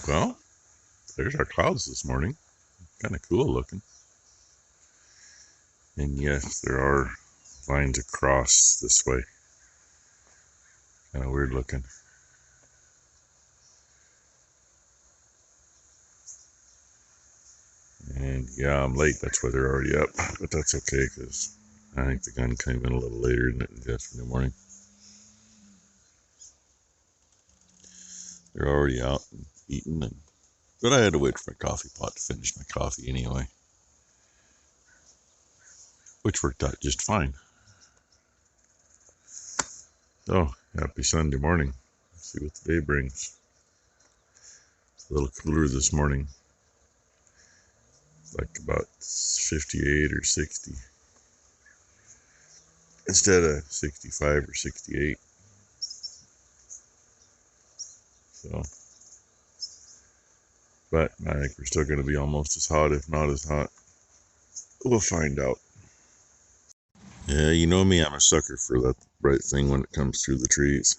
Well, there's our clouds this morning. Kind of cool looking. And yes, there are lines across this way. Kind of weird looking. And yeah, I'm late. That's why they're already up. But that's okay because I think the gun came in a little later than yesterday morning. They're already out and eating. But I had to wait for my coffee pot to finish my coffee anyway. Which worked out just fine. So, happy Sunday morning. Let's see what the day brings. It's a little cooler this morning. It's like about 58 or 60. Instead of 65 or 68. So, but I think we're still going to be almost as hot, if not as hot. We'll find out. Yeah, you know me, I'm a sucker for that bright thing when it comes through the trees.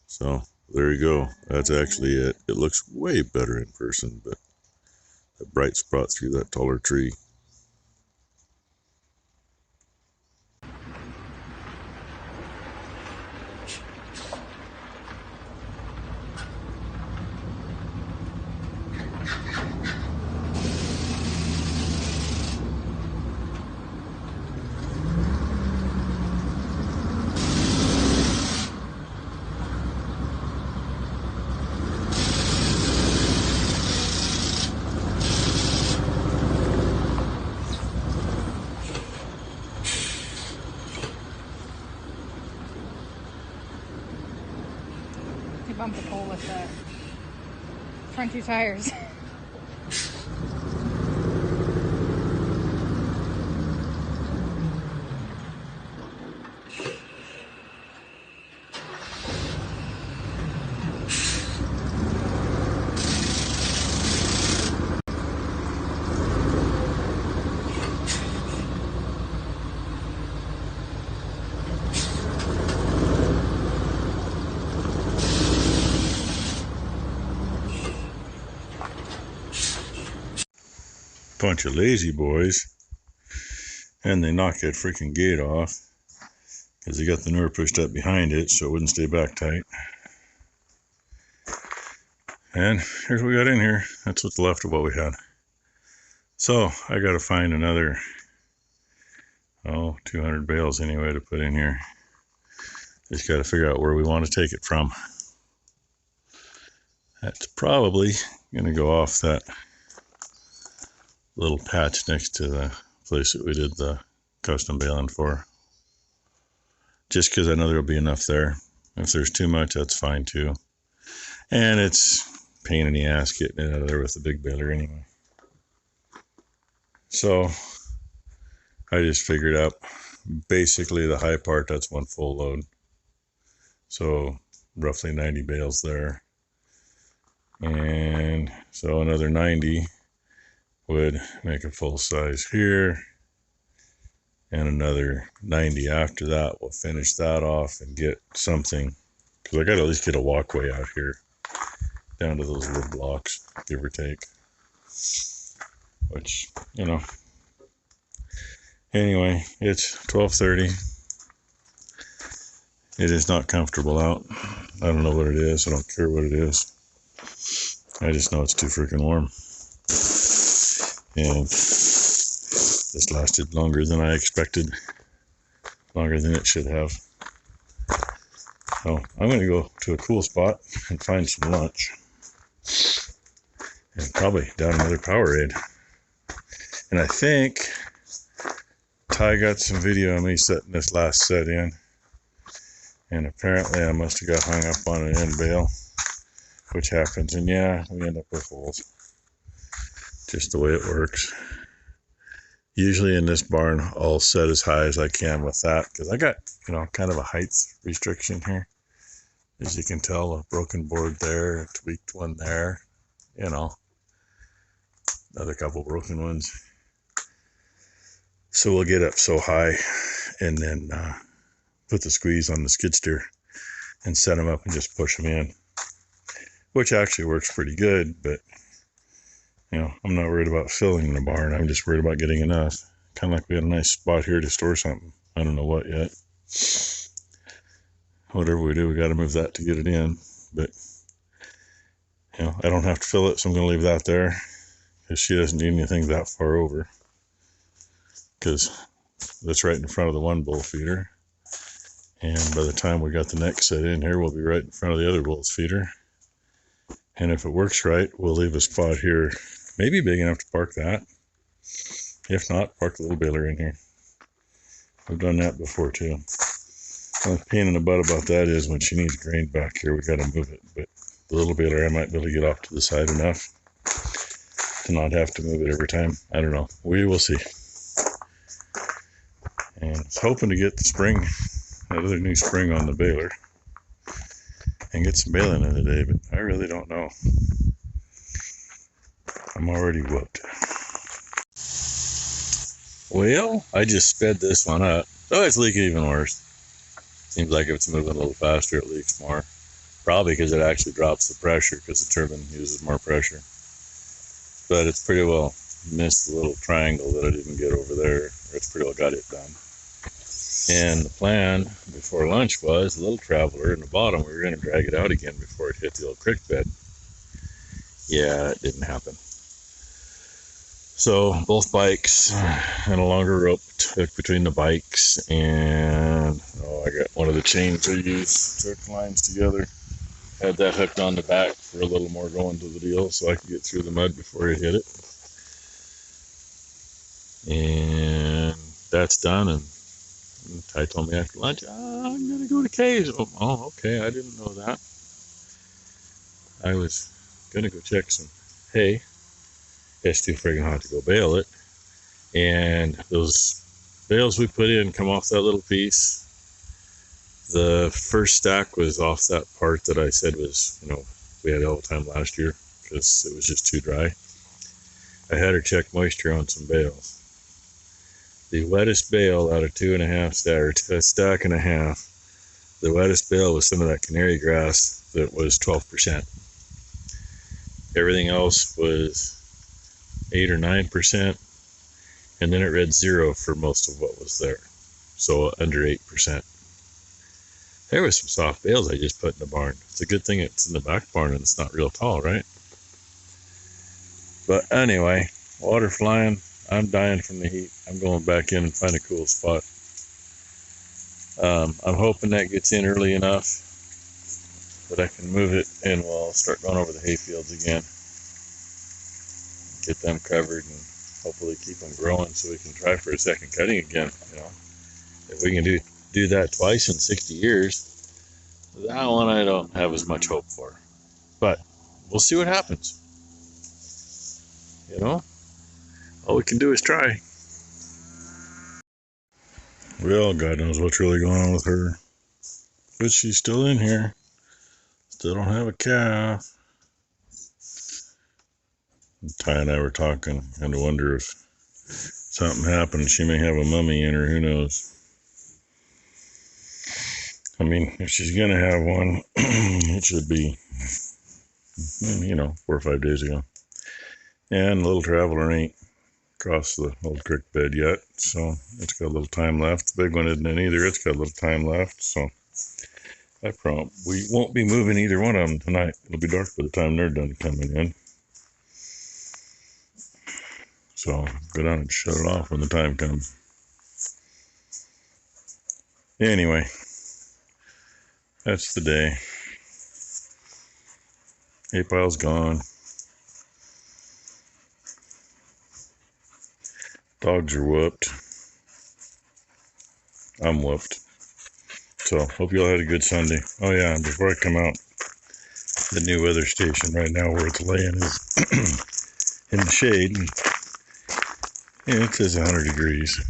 So, there you go. That's actually it. It looks way better in person, but that bright spot through that taller tree. You bumped the pole with the front two tires. Bunch of lazy boys. And they knocked that freaking gate off because they got the manure pushed up behind it so it wouldn't stay back tight. And here's what we got in here. That's what's left of what we had. So I got to find another 200 bales anyway to put in here. Just got to figure out where we want to take it from. That's probably going to go off that little patch next to the place that we did the custom baling for. Just because I know there'll be enough there. If there's too much, that's fine too. And it's a pain in the ass getting it out of there with the big baler anyway. So I just figured out basically the high part, that's one full load. So roughly 90 bales there. And so another 90 would make a full size here, and another 90 after that. We'll finish that off and get something, because I got to at least get a walkway out here down to those wood blocks, give or take, which, you know, anyway, it's 12:30. It is not comfortable out. I don't know what it is. I don't care what it is. I just know it's too freaking warm. And this lasted longer than I expected, longer than it should have. So I'm going to go to a cool spot and find some lunch, and probably down another Powerade. And I think Ty got some video of me setting this last set in, and apparently I must have got hung up on an end bale, which happens, and yeah, we end up with holes. Just the way it works. Usually in this barn, I'll set as high as I can with that, because I got, kind of a height restriction here. As you can tell, a broken board there, a tweaked one there, another couple broken ones. So we'll get up so high and then put the squeeze on the skid steer and set them up and just push them in, which actually works pretty good. But you know, I'm not worried about filling the barn. I'm just worried about getting enough. Kind of like we had a nice spot here to store something. I don't know what yet. Whatever we do, we got to move that to get it in. But you know, I don't have to fill it, so I'm going to leave that there because she doesn't need anything that far over, because that's right in front of the one bull feeder. And by the time we got the next set in here, we'll be right in front of the other bull's feeder. And if it works right, we'll leave a spot here, maybe big enough to park that. If not, park the little baler in here. We've done that before too. The pain in the butt about that is when she needs grain back here, we got to move it. But the little baler, I might be able to get off to the side enough to not have to move it every time. I don't know. We will see. And I was hoping to get the spring, that other new spring on the baler, and get some baling in today, but I really don't know. I'm already whooped. Well, I just sped this one up. Oh, it's leaking even worse. Seems like if it's moving a little faster, it leaks more. Probably because it actually drops the pressure, because the turbine uses more pressure. But it's pretty well missed the little triangle that I didn't get over there, or it's pretty well got it done. And the plan before lunch was the little traveler in the bottom, we were going to drag it out again before it hit the old creek bed. Yeah, it didn't happen. So both bikes and a longer rope took between the bikes, and I got one of the chains I use to hook lines together. Had that hooked on the back for a little more going to the deal so I could get through the mud before it hit it. And that's done, and Ty told me after lunch, I'm going to go to Kay's. Oh, okay, I didn't know that. I was going to go check some hay. It's too friggin' hot to go bale it. And those bales we put in come off that little piece. The first stack was off that part that I said was, we had all the time last year because it was just too dry. I had her check moisture on some bales. The wettest bale out of 2.5 stack, or a stack and a half, the wettest bale was some of that canary grass that was 12%. Everything else was 8 or 9%, and then it read 0 for most of what was there, so under 8%. There was some soft bales I just put in the barn. It's a good thing it's in the back barn and it's not real tall, right? But anyway, water flying. I'm dying from the heat. I'm going back in and find a cool spot. I'm hoping that gets in early enough that I can move it and we'll start going over the hay fields again. Get them covered and hopefully keep them growing so we can try for a second cutting again. If we can do that twice in 60 years, that one I don't have as much hope for. But we'll see what happens. All we can do is try. Well, God knows what's really going on with her. But she's still in here. Still don't have a calf. Ty and I were talking, and I wonder if something happened. She may have a mummy in her. Who knows? I mean, if she's going to have one, it should be, 4 or 5 days ago. And the little traveler ain't crossed the old creek bed yet, so it's got a little time left. The big one isn't in either. It's got a little time left, so we won't be moving either one of them tonight. It'll be dark by the time they're done coming in. So go down and shut it off when the time comes. Anyway, that's the day. Hay pile's gone. Dogs are whooped. I'm whooped. So hope you all had a good Sunday. Oh yeah, and before I come out, the new weather station right now where it's laying is in the shade. Yeah, it says 100 degrees.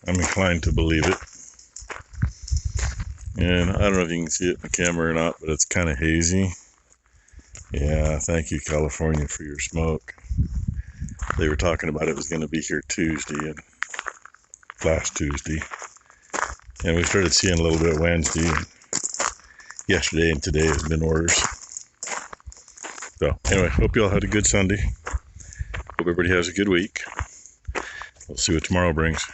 I'm inclined to believe it. And I don't know if you can see it in the camera or not, but it's kind of hazy. Yeah, thank you, California, for your smoke. They were talking about it was going to be here last Tuesday. And we started seeing a little bit Wednesday. yesterday and today has been orders. So anyway, hope you all had a good Sunday. Hope everybody has a good week. We'll see what tomorrow brings.